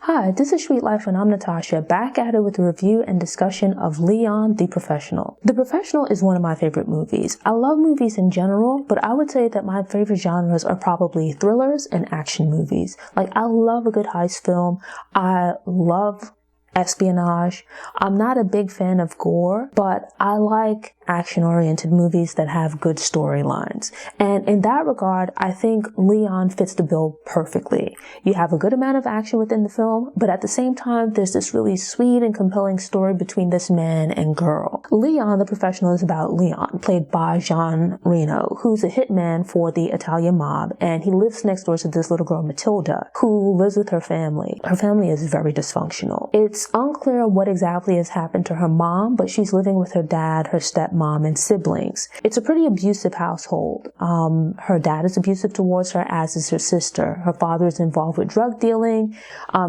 Hi, this is Sweet Life and I'm Natasha, back at it with a review and discussion of Leon the Professional. The Professional is one of my favorite movies. I love movies in general, but I would say that my favorite genres are probably thrillers and action movies. Like, I love a good heist film. I love espionage. I'm not a big fan of gore, but I like action-oriented movies that have good storylines. And in that regard, I think Leon fits the bill perfectly. You have a good amount of action within the film, but at the same time, there's this really sweet and compelling story between this man and girl. Leon, the Professional, is about Leon, played by Jean Reno, who's a hitman for the Italian mob, and he lives next door to this little girl, Matilda, who lives with her family. Her family is very dysfunctional. It's unclear what exactly has happened to her mom, but she's living with her dad, her stepmom, and siblings. It's a pretty abusive household. Her dad is abusive towards her, as is her sister. Her father is involved with drug dealing.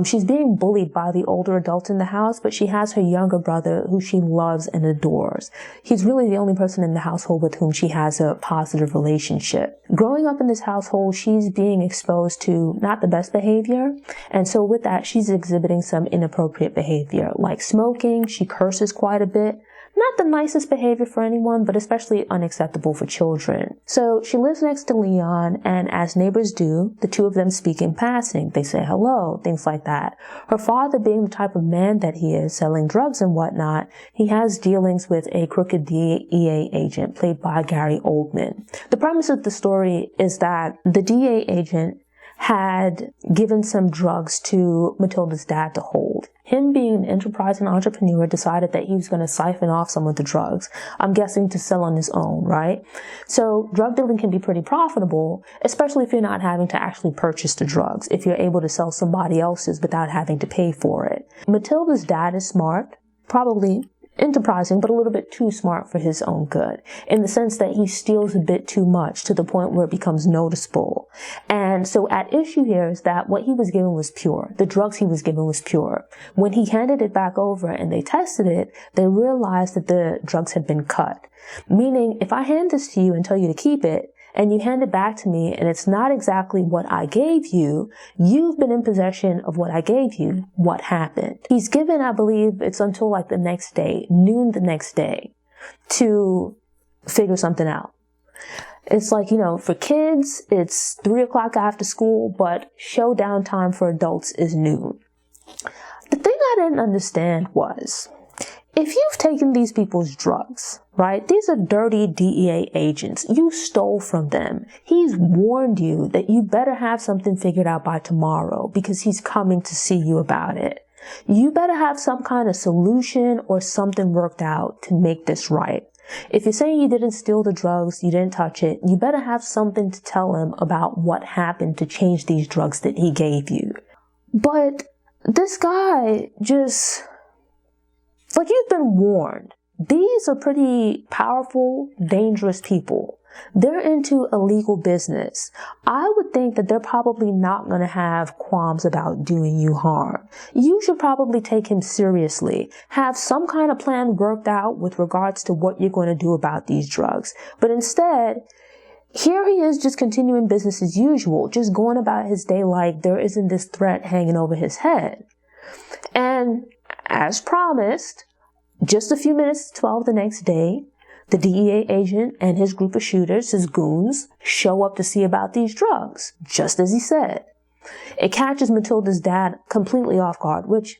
She's being bullied by the older adults in the house, but she has her younger brother who she loves and adores. He's really the only person in the household with whom she has a positive relationship. Growing up in this household, she's being exposed to not the best behavior, and so with that, she's exhibiting some inappropriate behavior, like smoking. She curses quite a bit. Not the nicest behavior for anyone, but especially unacceptable for children. So she lives next to Leon, and as neighbors do, the two of them speak in passing. They say hello, things like that. Her father, being the type of man that he is, selling drugs and whatnot, he has dealings with a crooked DEA agent played by Gary Oldman. The premise of the story is that the DEA agent had given some drugs to Matilda's dad to hold. Him, being an enterprising entrepreneur, decided that he was going to siphon off some of the drugs. I'm guessing to sell on his own, right? So drug dealing can be pretty profitable, especially if you're not having to actually purchase the drugs, if you're able to sell somebody else's without having to pay for it. Matilda's dad is smart, probably enterprising, but a little bit too smart for his own good, in the sense that he steals a bit too much to the point where it becomes noticeable. And so at issue here is that what he was given was pure. The drugs he was given was pure. When he handed it back over and they tested it, they realized that the drugs had been cut. Meaning, if I hand this to you and tell you to keep it, and you hand it back to me, and it's not exactly what I gave you, you've been in possession of what I gave you. What happened? He's given, I believe, it's until like the next day, noon the next day, to figure something out. It's like, for kids, it's 3 o'clock after school, but showdown time for adults is noon. The thing I didn't understand was, if you've taken these people's drugs, right? These are dirty DEA agents. You stole from them. He's warned you that you better have something figured out by tomorrow because he's coming to see you about it. You better have some kind of solution or something worked out to make this right. If you're saying you didn't steal the drugs, you didn't touch it, you better have something to tell him about what happened to change these drugs that he gave you. But this guy just... like, you've been warned. These are pretty powerful, dangerous people. They're into illegal business. I would think that they're probably not going to have qualms about doing you harm. You should probably take him seriously. Have some kind of plan worked out with regards to what you're going to do about these drugs. But instead, here he is just continuing business as usual, just going about his day like there isn't this threat hanging over his head. And as promised, just a few minutes to 12 the next day, the DEA agent and his group of shooters, his goons, show up to see about these drugs, just as he said. It catches Matilda's dad completely off guard, which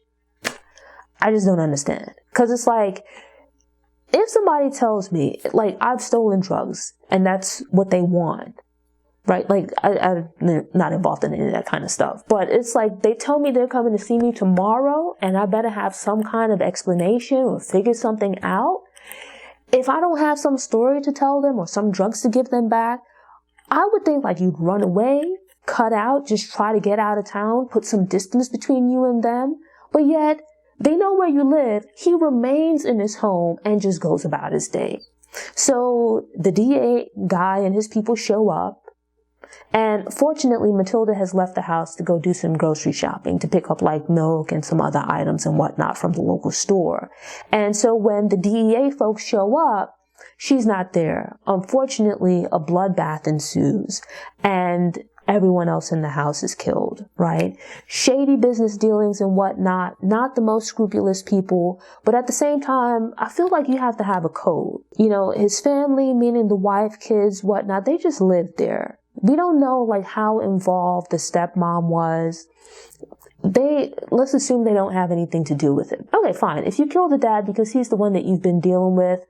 I just don't understand. Because it's like, if somebody tells me, like, I've stolen drugs, and that's what they want, right? Like, I'm not involved in any of that kind of stuff. But it's like, they tell me they're coming to see me tomorrow, and I better have some kind of explanation or figure something out. If I don't have some story to tell them or some drugs to give them back, I would think like you'd run away, cut out, just try to get out of town, put some distance between you and them. But yet, they know where you live. He remains in his home and just goes about his day. So the DA guy and his people show up. And fortunately, Matilda has left the house to go do some grocery shopping, to pick up like milk and some other items and whatnot from the local store. And so when the DEA folks show up, she's not there. Unfortunately, a bloodbath ensues. And everyone else in the house is killed, right? Shady business dealings and whatnot, not the most scrupulous people, but at the same time, I feel like you have to have a code. You know, his family, meaning the wife, kids, whatnot, they just lived there. We don't know like how involved the stepmom was. Let's assume they don't have anything to do with it. Okay, fine. If you kill the dad because he's the one that you've been dealing with,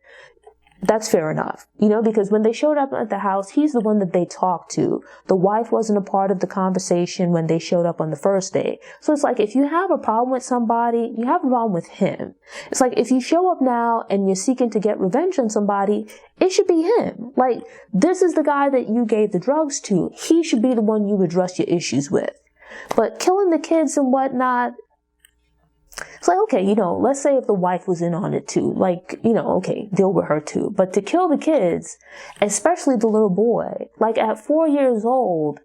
that's fair enough, you know, because when they showed up at the house, he's the one that they talked to. The wife wasn't a part of the conversation when they showed up on the first day. So it's like, if you have a problem with somebody, you have a problem with him. It's like, if you show up now and you're seeking to get revenge on somebody, it should be him. Like, this is the guy that you gave the drugs to. He should be the one you address your issues with. But killing the kids and whatnot, it's like, okay, you know, let's say if the wife was in on it too, like, you know, okay, deal with her too. But to kill the kids, especially the little boy, like at 4 years old,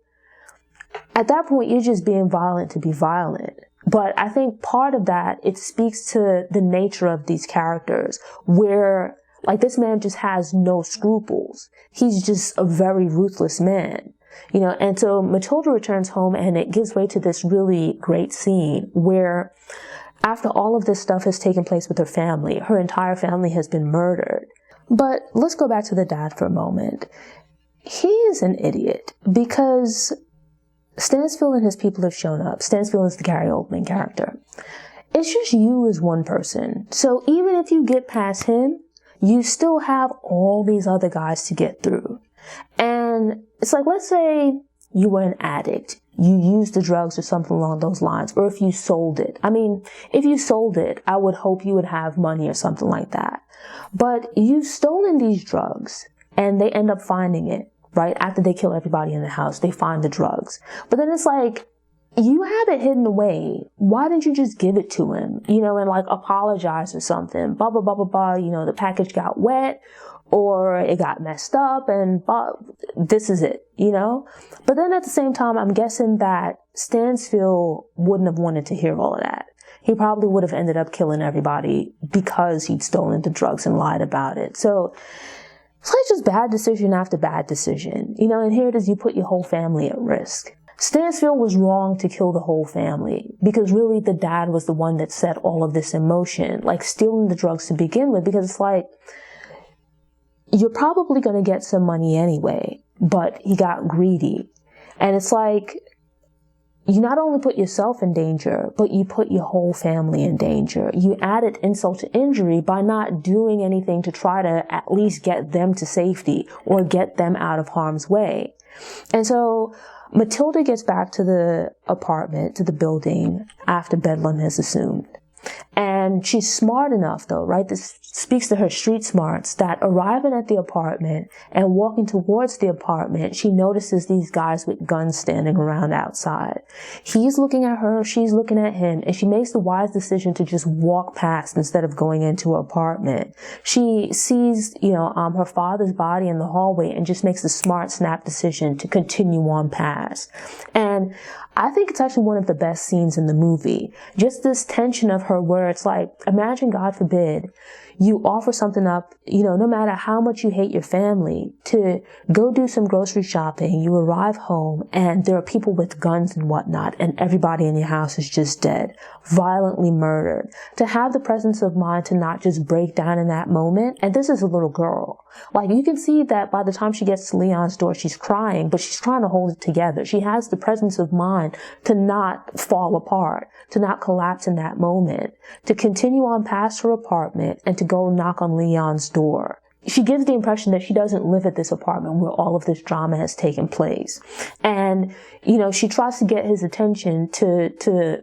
at that point, you're just being violent to be violent. But I think part of that, it speaks to the nature of these characters where, like, this man just has no scruples. He's just a very ruthless man. You know, and so Matilda returns home and it gives way to this really great scene where after all of this stuff has taken place with her family, her entire family has been murdered. But let's go back to the dad for a moment. He is an idiot because Stansfield and his people have shown up. Stansfield is the Gary Oldman character. It's just you as one person. So even if you get past him, you still have all these other guys to get through. And it's like, let's say you were an addict. You used the drugs or something along those lines. Or if you sold it. I mean, if you sold it, I would hope you would have money or something like that. But you've stolen these drugs and they end up finding it, right? After they kill everybody in the house, they find the drugs. But then it's like, you have it hidden away. Why didn't you just give it to him? You know, and like apologize or something. Blah, blah, blah, blah, blah. You know, the package got wet or it got messed up and this is it, you know? But then at the same time, I'm guessing that Stansfield wouldn't have wanted to hear all of that. He probably would have ended up killing everybody because he'd stolen the drugs and lied about it. So it's like just bad decision after bad decision, you know, and here it is, you put your whole family at risk. Stansfield was wrong to kill the whole family because really the dad was the one that set all of this in motion, like stealing the drugs to begin with, because it's like, you're probably going to get some money anyway, but he got greedy. And it's like, you not only put yourself in danger, but you put your whole family in danger. You added insult to injury by not doing anything to try to at least get them to safety or get them out of harm's way. And so Matilda gets back to the apartment, to the building, after Bedlam has assumed. And she's smart enough, though, right? This speaks to her street smarts, that arriving at the apartment and walking towards the apartment, she notices these guys with guns standing around outside. He's looking at her, she's looking at him, and she makes the wise decision to just walk past instead of going into her apartment. She sees, you know, her father's body in the hallway and just makes the smart, snap decision to continue on past. And I think it's actually one of the best scenes in the movie. Just this tension of her where it's like, imagine, God forbid, you offer something up, you know, no matter how much you hate your family, to go do some grocery shopping. You arrive home and there are people with guns and whatnot, and everybody in your house is just dead, violently murdered. To have the presence of mind to not just break down in that moment. And this is a little girl. Like, you can see that by the time she gets to Leon's door, she's crying, but she's trying to hold it together. She has the presence of mind to not fall apart, to not collapse in that moment, to continue on past her apartment and to go knock on Leon's door. She gives the impression that she doesn't live at this apartment where all of this drama has taken place. And, you know, she tries to get his attention to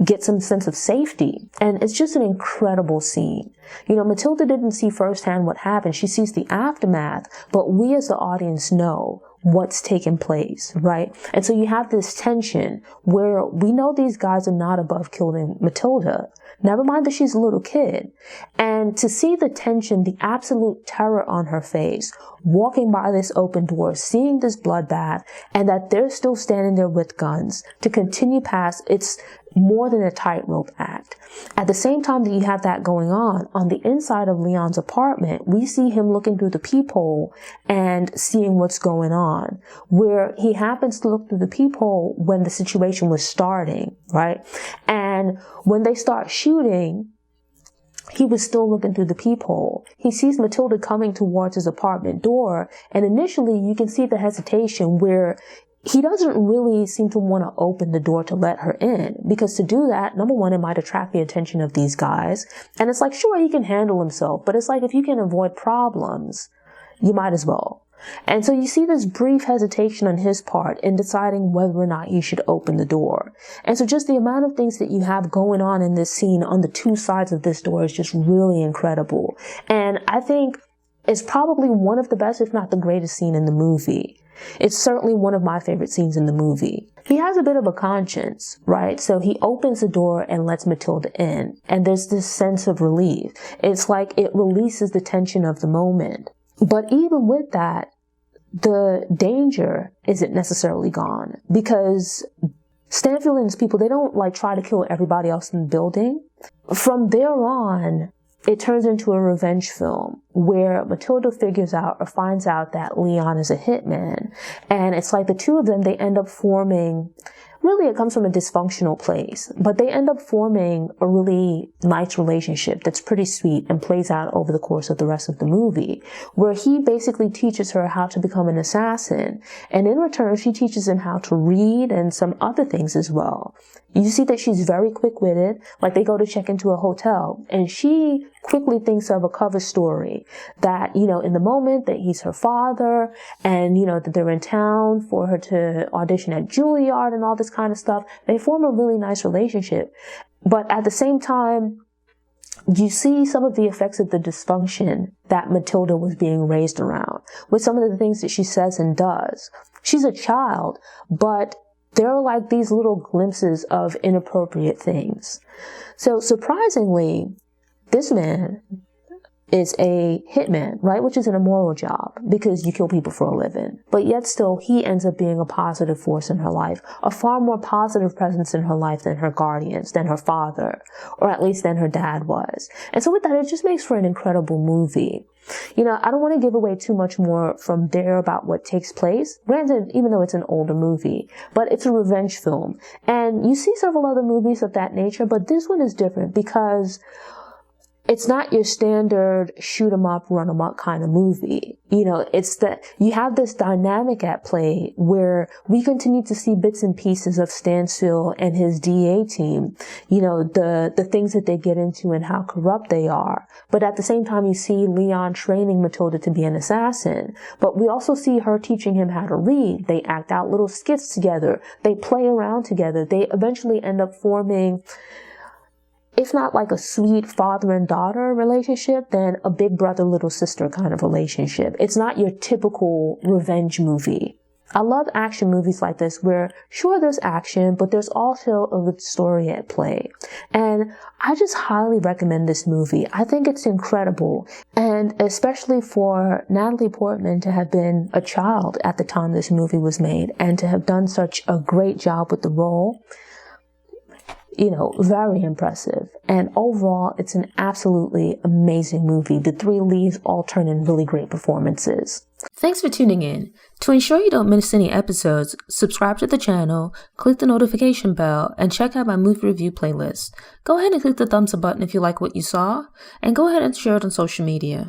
get some sense of safety. And it's just an incredible scene. You know, Matilda didn't see firsthand what happened. She sees the aftermath, but we as the audience know what's taken place, right? And so you have this tension where we know these guys are not above killing Matilda. Never mind that she's a little kid. And to see the tension, the absolute terror on her face, walking by this open door, seeing this bloodbath, and that they're still standing there with guns to continue past. It's more than a tightrope act. At the same time that you have that going on the inside of Leon's apartment, we see him looking through the peephole and seeing what's going on, where he happens to look through the peephole when the situation was starting, right? And when they start shooting, he was still looking through the peephole. He sees Matilda coming towards his apartment door, and initially you can see the hesitation where he doesn't really seem to want to open the door to let her in, because to do that, number one, it might attract the attention of these guys. And it's like, sure, he can handle himself, but it's like, if you can avoid problems, you might as well. And so you see this brief hesitation on his part in deciding whether or not he should open the door. And so just the amount of things that you have going on in this scene on the two sides of this door is just really incredible. And I think it's probably one of the best, if not the greatest scene in the movie. It's certainly one of my favorite scenes in the movie. He has a bit of a conscience, right? So he opens the door and lets Matilda in. And there's this sense of relief. It's like it releases the tension of the moment. But even with that, the danger isn't necessarily gone, because Stanfield and his people, they don't like try to kill everybody else in the building. From there on, it turns into a revenge film where Matilda figures out or finds out that Leon is a hitman. And it's like the two of them, they end up forming, really it comes from a dysfunctional place, but they end up forming a really nice relationship that's pretty sweet and plays out over the course of the rest of the movie, where he basically teaches her how to become an assassin. And in return, she teaches him how to read and some other things as well. You see that she's very quick-witted. Like, they go to check into a hotel, and she quickly thinks of a cover story that, you know, in the moment that he's her father, and, you know, that they're in town for her to audition at Juilliard and all this kind of stuff. They form a really nice relationship. But at the same time, you see some of the effects of the dysfunction that Matilda was being raised around with some of the things that she says and does. She's a child, but there are like these little glimpses of inappropriate things. So surprisingly, this man is a hitman, right? Which is an immoral job because you kill people for a living. But yet still, he ends up being a positive force in her life, a far more positive presence in her life than her guardians, than her father, or at least than her dad was. And so with that, it just makes for an incredible movie. You know, I don't want to give away too much more from there about what takes place. Granted, even though it's an older movie, but it's a revenge film. And you see several other movies of that nature, but this one is different because it's not your standard shoot 'em up, run 'em up kind of movie. You know, it's that you have this dynamic at play where we continue to see bits and pieces of Stansfield and his DA team, you know, the things that they get into and how corrupt they are. But at the same time, you see Leon training Matilda to be an assassin. But we also see her teaching him how to read. They act out little skits together. They play around together. They eventually end up forming, if not like a sweet father and daughter relationship, then a big brother, little sister kind of relationship. It's not your typical revenge movie. I love action movies like this where, sure, there's action, but there's also a good story at play. And I just highly recommend this movie. I think it's incredible. And especially for Natalie Portman to have been a child at the time this movie was made and to have done such a great job with the role, you know, very impressive. And overall, it's an absolutely amazing movie. The three leads all turn in really great performances. Thanks for tuning in. To ensure you don't miss any episodes, subscribe to the channel, click the notification bell, and check out my movie review playlist. Go ahead and click the thumbs up button if you like what you saw, and go ahead and share it on social media.